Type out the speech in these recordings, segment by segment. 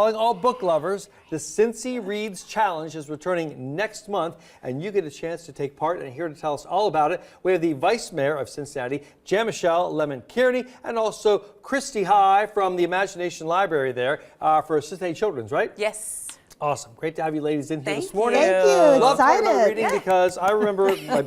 Calling all book lovers, the Cincy Reads Challenge is returning next month, and you get a chance to take part. And here to tell us all about it, we have the Vice Mayor of Cincinnati, Jan-Michelle Lemon-Kearney, and also Christy High from the Imagination Library there for Cincinnati Children's, right? Yes. Awesome. Great to have you ladies in here Thank this morning. you. Thank you. Love talking about Excited. reading because I remember my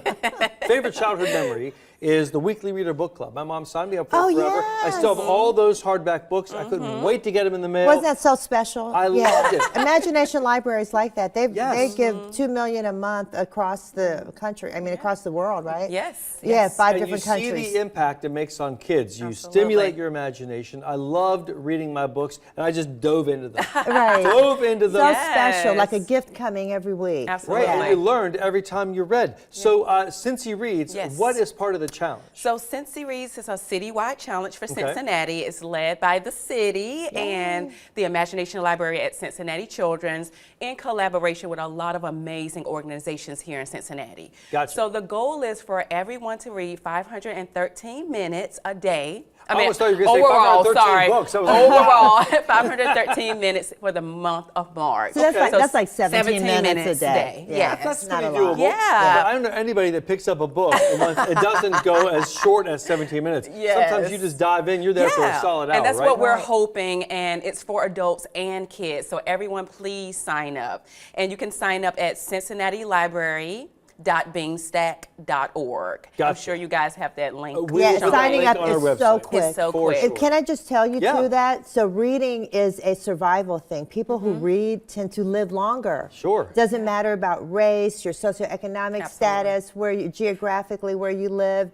favorite childhood memory is the Weekly Reader Book Club. My mom signed me up for it forever. I still have all those hardback books. I couldn't wait to get them in the mail. Wasn't that so special? I loved it. Imagination libraries like that. They give $2 million a month across the country. I mean, across the world, right? Yes. Yeah, yes. 5 And different you countries. see the impact it makes on kids. You Absolutely. stimulate your imagination. I loved reading my books, and I just dove into them. Right. Dove into So them. special, like a Yes. gift coming every week. Absolutely. Right, and you learned every time you read. So, Cincy Reads, Yes. what is part of the challenge? So Cincy Reads is a citywide challenge for Cincinnati. It's led by the city and the Imagination Library at Cincinnati Children's in collaboration with a lot of amazing organizations here in Cincinnati. Gotcha. So the goal is for everyone to read 513 minutes a day. I almost thought you were going to say overall, 513 sorry. books. I was like, Overall, 513 minutes for the month of March. So that's like 17 minutes minutes a day. Yeah. That's not pretty a lot. doable. Yeah. But I don't know anybody that picks up a book and it doesn't go as short as 17 minutes. Yes. Sometimes you just dive in, you're there for a solid hour, and that's right? what we're hoping, and it's for adults and kids. So everyone, please sign up. And you can sign up at cincinnatilibrary.beanstack.org. I'm Gotcha. sure you guys have that link. We Yeah, will put that signing link up on our is so website. quick. It's so For quick. sure. And can I just tell you Yeah. too that? So reading is a survival thing. People who read tend to live longer. Sure. Doesn't matter about race, your socioeconomic Absolutely. status, where you geographically where you live.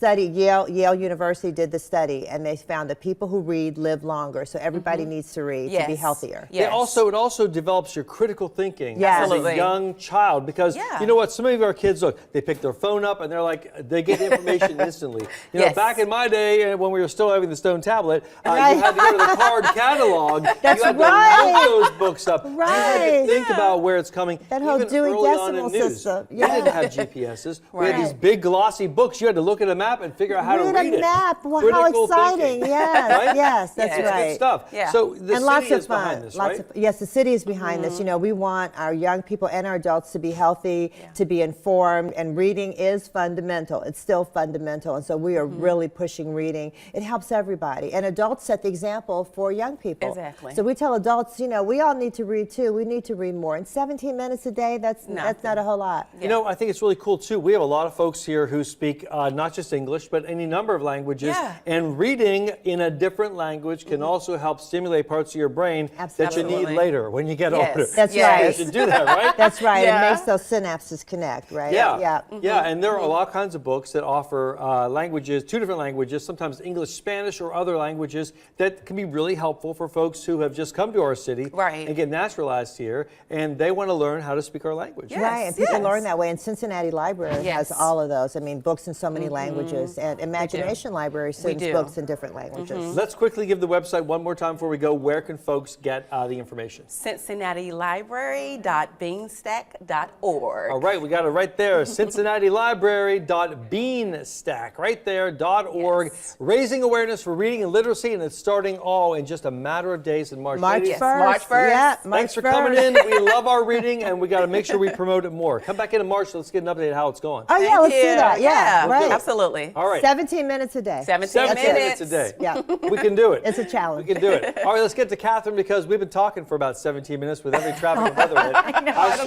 Yale University did the study, and they found that people who read live longer. So everybody needs to read to be Yes. healthier. Yes. It also develops your critical thinking Yes. as a Absolutely. young child, because Yeah. you know what, some of our kids they pick their phone up and they're like, they get information instantly. You know, Yes. back in my day when we were still having the stone tablet, Right. you had to go to the card catalog. That's you had right. to look those books up. You had to Right. think about where it's coming. That whole Even Dewey early on in Decimal news. System. We Yeah. didn't have GPSs. We had Right. these big glossy books. You had to look at a map and figure out how to read a it. map. Well, how Critical exciting. thinking. Yes, Right? yes, that's Yeah. It's right. good stuff. Yeah. So the And lots city of is fun. behind this, Lots right? of, yes, the city is behind this. You know, we want our young people and our adults to be healthy, to be informed, and reading is fundamental. It's still fundamental, and so we are really pushing reading. It helps everybody, and adults set the example for young people. Exactly. So we tell adults, you know, we all need to read too. We need to read more. And 17 minutes a day, that's not a whole lot. You know, I think it's really cool too. We have a lot of folks here who speak not just English, but any number of languages. Yeah. And reading in a different language can also help stimulate parts of your brain that you need Absolutely. later when you get Yes. older. That's Yes. right. You should do that, right? That's right. Yeah. It makes those synapses connect, right? Yeah, Yeah. yeah, and there are a lot of kinds of books that offer languages, 2 different languages, sometimes English, Spanish, or other languages that can be really helpful for folks who have just come to our city Right. and get naturalized here, and they want to learn how to speak our language. Yes. Right, and people yes. learn that way. And Cincinnati Library Yes. has all of those. I mean, books in so many languages. And Imagination Library sends do. books in different languages. Let's quickly give the website one more time before we go. Where can folks get the information? cincinnatilibrary.beanstack.org. All right, we got it right there. cincinnatilibrary.beanstack, right there, .org. Yes. Raising awareness for reading and literacy, and it's starting all in just a matter of days in March. March Ladies, 1st. March 1st. Yeah, March thanks for 1st. coming in. We love our reading, and we got to make sure we promote it more. Come back in March. Let's get an update on how it's going. Oh, yeah, Thank let's do you. that. Yeah, right. Absolutely. All right. 17 minutes a day. 17 17 minutes. minutes a day. Yeah. We can do it. It's a challenge. We can do it. All right, let's get to Catherine because we've been talking for about 17 minutes with every traffic and weather. I swear.